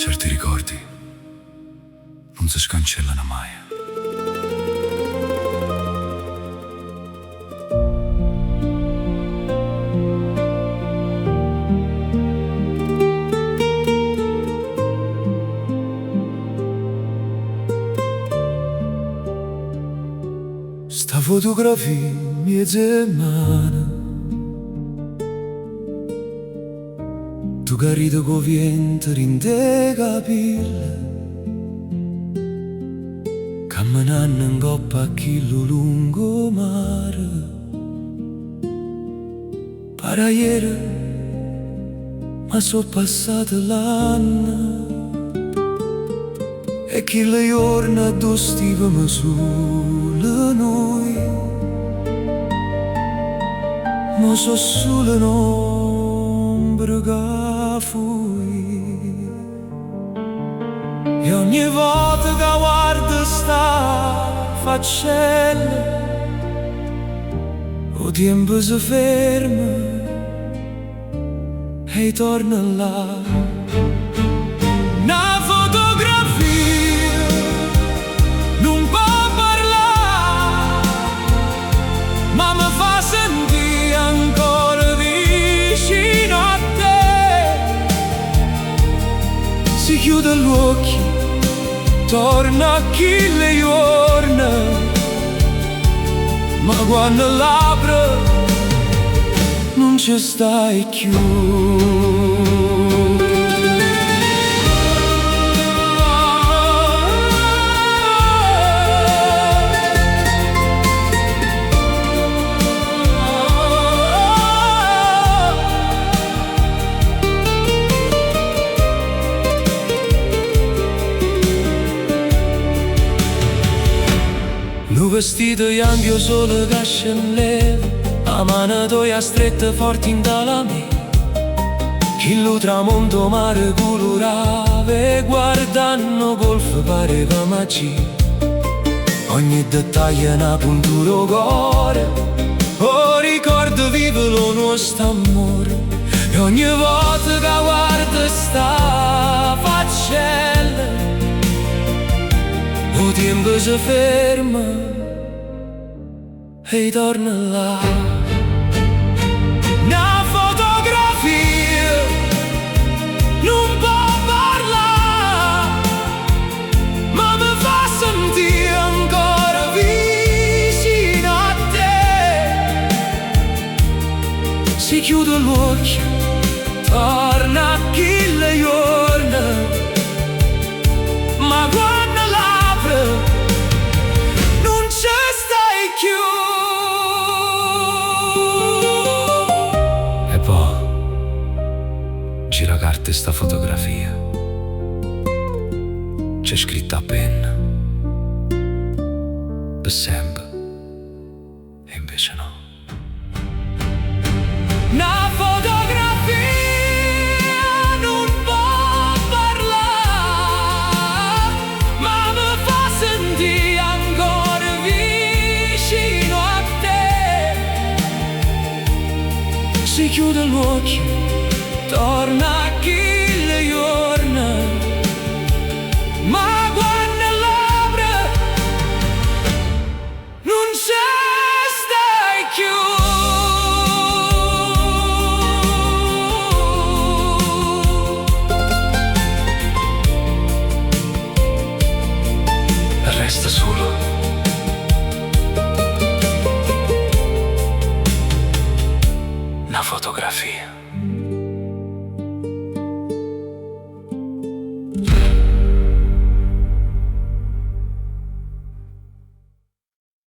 Certi ricordi non si scancellano mai. Sta fotografia mi è mano, tu che ridi con viento in te capille, camminando in coppa a chillo lungomare. Para ieri ma so passato l'anno e chi le giorna tu stivamo solo noi, ma so solo un'ombra che fui. E ogni volta che guardo sta faccenda, o tempo si ferma e torna là. Una fotografia non può parlare, ma mi fa sentire ancora vicino a te. Si chiude gli occhi, torna a chi le giorna, ma quando l'apre non ci stai più. Un vestito bianco solo che scendeva, la mano tua stretta forte in tala me, chi lo tramonto mare colorava e guardando golf pareva magia. Ogni dettaglio è una puntura cuore, oh ricordo vivo lo nostro amore. E ogni volta che guardo sta faccella, o tempo si ferma e torna là. Una fotografia non può parlare, ma mi fa sentire ancora vicino a te. Si chiude l'occhio, torna a chi le giorna, ma quando l'apre non ci stai più. Gira carte sta fotografia, c'è scritta a penna, per sempre, e invece no. Una fotografia non può parlare, ma mi fa sentire ancora vicino a te. Si chiude l'occhio, torna a chi le giorna, ma quando l'apre non ci stai più. Resta solo una fotografia.